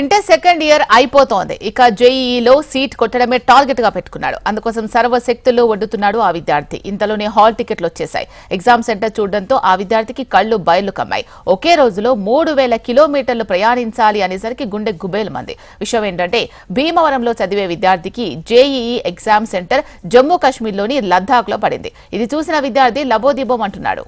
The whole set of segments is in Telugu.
ఇంటర్ సెకండ్ ఇయర్ అయిపోతోంది. ఇక జేఈఈలో సీట్ కొట్టడమే టార్గెట్ గా పెట్టుకున్నాడు. అందుకోసం సర్వశక్తుల్లో వడ్డుతున్నాడు ఆ విద్యార్థి. ఇంతలోనే హాల్ టికెట్లు వచ్చేశాయి. ఎగ్జామ్ సెంటర్ చూడడంతో ఆ విద్యార్థికి కళ్లు బయలు కమ్మాయి. ఒకే రోజులో 3000 కిలోమీటర్లు ప్రయాణించాలి అనేసరికి గుండె గుబేలమంది. విషయం ఏంటంటే భీమవరంలో చదివే విద్యార్థికి జేఈఈ ఎగ్జామ్ సెంటర్ జమ్మూ కాశ్మీర్లోని లద్దాఖ్ లో పడింది. ఇది చూసిన విద్యార్థి లబోదిబోం అంటున్నాడు.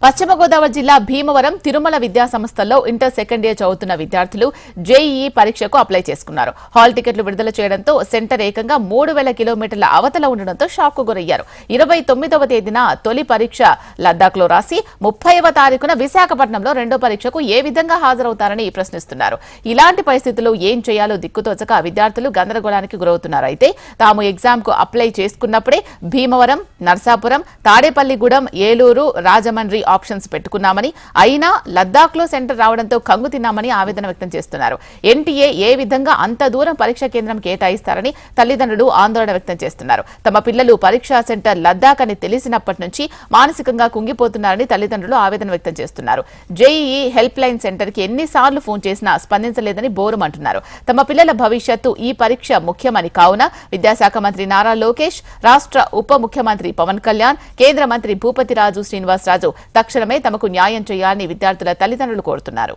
పశ్చిమ గోదావరి జిల్లా భీమవరం తిరుమల విద్యా సంస్థల్లో ఇంటర్ సెకండ్ ఇయర్ చదువుతున్న విద్యార్థులు జేఈఈ పరీక్షకు అప్లై చేసుకున్నారు. హాల్ టికెట్లు విడుదల చేయడంతో సెంటర్ ఏకంగా 3000 కిలోమీటర్ల అవతల ఉండడంతో షాక్ కు గురయ్యారు. 29వ తేదీన తొలి పరీక్ష లద్దాఖ్ లో రాసి 30వ తారీఖున విశాఖపట్నంలో రెండో పరీక్షకు ఏ విధంగా హాజరవుతారని ప్రశ్నిస్తున్నారు. ఇలాంటి పరిస్థితుల్లో ఏం చేయాలో దిక్కుతోచక విద్యార్థులు గందరగోళానికి గురవుతున్నారు. అయితే తాము ఎగ్జామ్ కు అప్లై చేసుకున్నప్పుడే భీమవరం, నర్సాపురం, తాడేపల్లిగూడెం, ఏలూరు, రాజమండ్రి ఆప్షన్స్ పెట్టుకున్నామని, అయినా లద్దాఖ్ లో సెంటర్ రావడంతో కంగు తిన్నామని ఆవేదన వ్యక్తం చేస్తున్నారు. ఎన్టీఏ ఏ విధంగా అంత దూరం పరీక్షా కేంద్రం కేటాయిస్తారని తల్లిదండ్రులు ఆందోళన వ్యక్తం చేస్తున్నారు. తమ పిల్లలు పరీక్షా సెంటర్ లద్దాఖ్ అని తెలిసినప్పటి నుంచి మానసికంగా కుంగిపోతున్నారని తల్లిదండ్రులు ఆవేదన వ్యక్తం చేస్తున్నారు. జేఈఈ హెల్ప్ లైన్ సెంటర్ కి ఎన్నిసార్లు ఫోన్ చేసినా స్పందించలేదని బోరుమంటున్నారు. తమ పిల్లల భవిష్యత్తు ఈ పరీక్ష ముఖ్యమని కావున విద్యాశాఖ మంత్రి నారా లోకేష్, రాష్ట్ర ఉప ముఖ్యమంత్రి పవన్ కళ్యాణ్, కేంద్ర మంత్రి భూపతిరాజు శ్రీనివాసరాజు తక్షణమే తమకు న్యాయం చేయాలని విద్యార్థుల తల్లిదండ్రులు కోరుతున్నారు.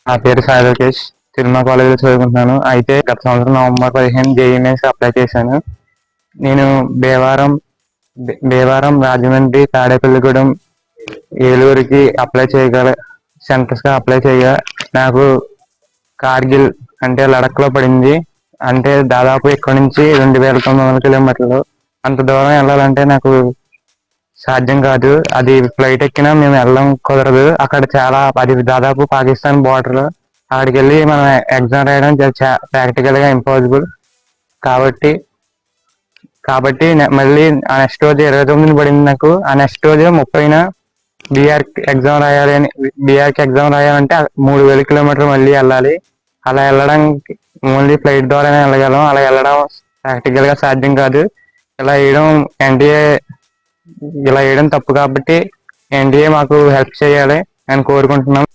నా పేరు సాయి లోకేష్, తిరుమల కాలేజీలో చదువుకుంటున్నాను. అయితే గత సంవత్సరం నవంబర్ 15 జేఈఈ అప్లై చేశాను. నేను భీమవరం, రాజమండ్రి, తాడేపల్లిగూడెం, ఏలూరుకి అప్లై చేయగల సెంటర్స్ గా అప్లై చేయగా నాకు కార్గిల్ అంటే లడక్ లో పడింది. అంటే దాదాపు ఇక్కడ నుంచి 2900 కిలోమీటర్లు. అంత దూరం వెళ్ళాలంటే నాకు సాధ్యం కాదు. అది ఫ్లైట్ ఎక్కినా మేము వెళ్ళడం కుదరదు. అక్కడ అది దాదాపు పాకిస్తాన్ బోర్డర్. అక్కడికి వెళ్ళి మనం ఎగ్జామ్ రాయడం ప్రాక్టికల్ గా ఇంపాసిబుల్. కాబట్టి మళ్ళీ ఆ నెక్స్ట్ రోజు 29 పడింది నాకు. ఆ నెక్స్ట్ రోజు 30న బీఆర్కి ఎగ్జామ్ రాయాలంటే 3000 కిలోమీటర్లు మళ్ళీ వెళ్ళాలి. అలా వెళ్ళడానికి ఓన్లీ ఫ్లైట్ ద్వారానే వెళ్ళగలం. అలా వెళ్ళడం ప్రాక్టికల్ గా సాధ్యం కాదు. ఇలా వేయడం తప్పు. కాబట్టి ఎన్డీఏ మాకు హెల్ప్ చేయాలి అని కోరుకుంటున్నాం.